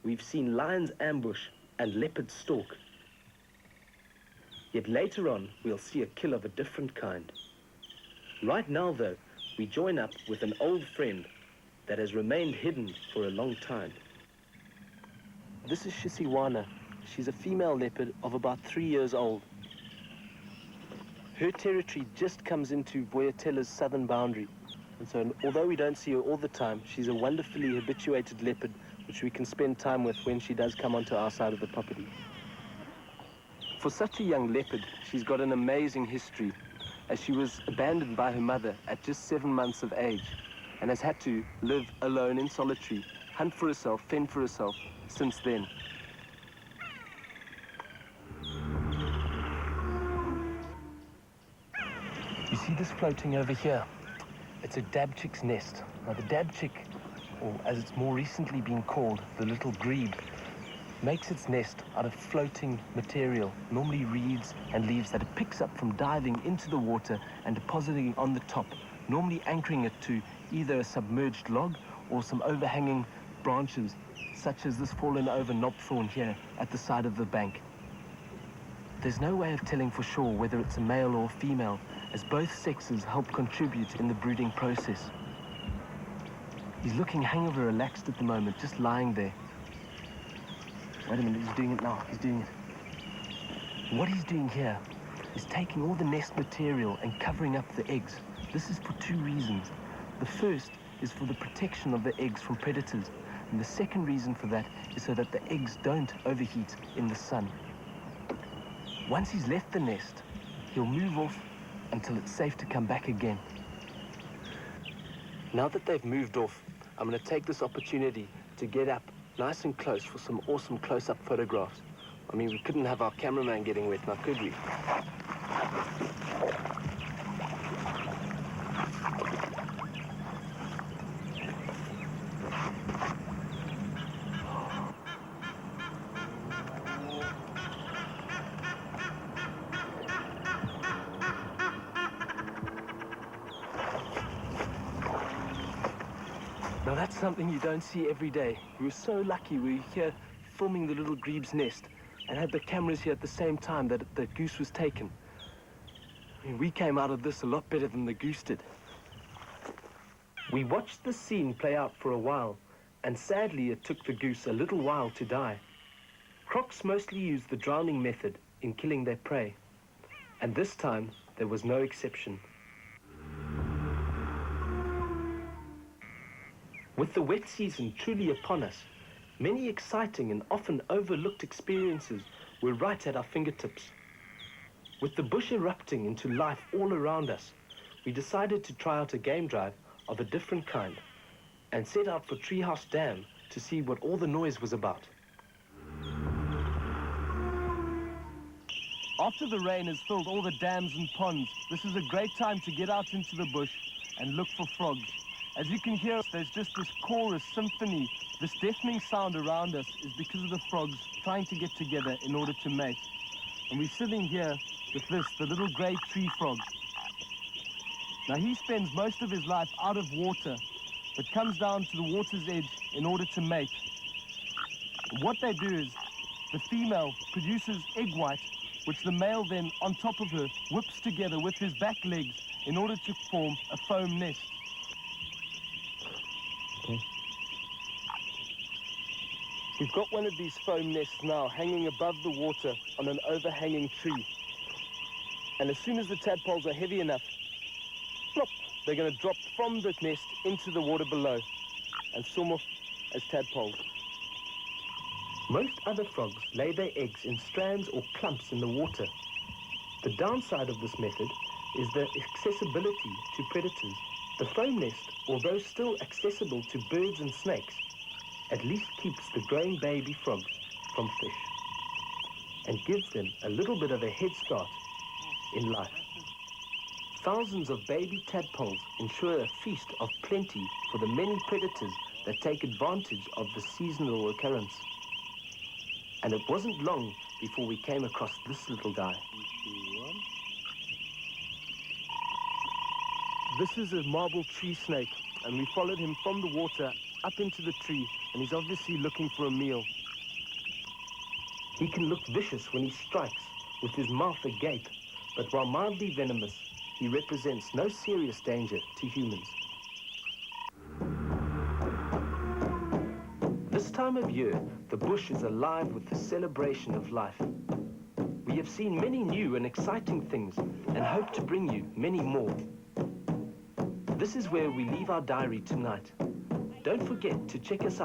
we've seen lions ambush and leopards stalk. Yet later on, we'll see a kill of a different kind. Right now, though, we join up with an old friend that has remained hidden for a long time. This is Shisiwana. She's a female leopard of about 3 years old. Her territory just comes into Voyatella's southern boundary. And so, although we don't see her all the time, she's a wonderfully habituated leopard which we can spend time with when she does come onto our side of the property. For such a young leopard, she's got an amazing history, as she was abandoned by her mother at just 7 months of age and has had to live alone in solitary, hunt for herself, fend for herself since then. You see this floating over here? It's a dabchick's nest. Now the dabchick, or as it's more recently been called, the little grebe, makes its nest out of floating material, normally reeds and leaves that it picks up from diving into the water and depositing on the top, normally anchoring it to either a submerged log or some overhanging branches, such as this fallen over knobthorn here at the side of the bank. There's no way of telling for sure whether it's a male or a female, as both sexes help contribute in the brooding process. He's looking hangover relaxed at the moment, just lying there. Wait a minute, he's doing it now, he's doing it. What he's doing here is taking all the nest material and covering up the eggs. This is for 2 reasons. The first is for the protection of the eggs from predators, and the second reason for that is so that the eggs don't overheat in the sun. Once he's left the nest, he'll move off until it's safe to come back again. Now that they've moved off, I'm going to take this opportunity to get up nice and close for some awesome close-up photographs. I mean, we couldn't have our cameraman getting wet now, could we? Now that's something you don't see every day. We were so lucky we were here filming the little grebe's nest and had the cameras here at the same time that the goose was taken. I mean, we came out of this a lot better than the goose did. We watched the scene play out for a while, and sadly it took the goose a little while to die. Crocs mostly use the drowning method in killing their prey, and this time there was no exception. With the wet season truly upon us, many exciting and often overlooked experiences were right at our fingertips. With the bush erupting into life all around us, we decided to try out a game drive of a different kind and set out for Treehouse Dam to see what all the noise was about. After the rain has filled all the dams and ponds, this is a great time to get out into the bush and look for frogs. As you can hear, there's just this chorus symphony. This deafening sound around us is because of the frogs trying to get together in order to mate. And we're sitting here with this, the little grey tree frog. Now he spends most of his life out of water, but comes down to the water's edge in order to mate. And what they do is, the female produces egg white, which the male then, on top of her, whips together with his back legs in order to form a foam nest. We've got one of these foam nests now hanging above the water on an overhanging tree. And as soon as the tadpoles are heavy enough, plop, they're going to drop from the nest into the water below and swim off as tadpoles. Most other frogs lay their eggs in strands or clumps in the water. The downside of this method is the accessibility to predators. The foam nest, although still accessible to birds and snakes, at least keeps the growing baby frogs from fish and gives them a little bit of a head start in life. Thousands of baby tadpoles ensure a feast of plenty for the many predators that take advantage of the seasonal occurrence. And it wasn't long before we came across this little guy. This is a marble tree snake, and we followed him from the water up into the tree and he's obviously looking for a meal. He can look vicious when he strikes, with his mouth agape, but while mildly venomous, he represents no serious danger to humans. This time of year, the bush is alive with the celebration of life. We have seen many new and exciting things and hope to bring you many more. This is where we leave our diary tonight. Don't forget to check us out.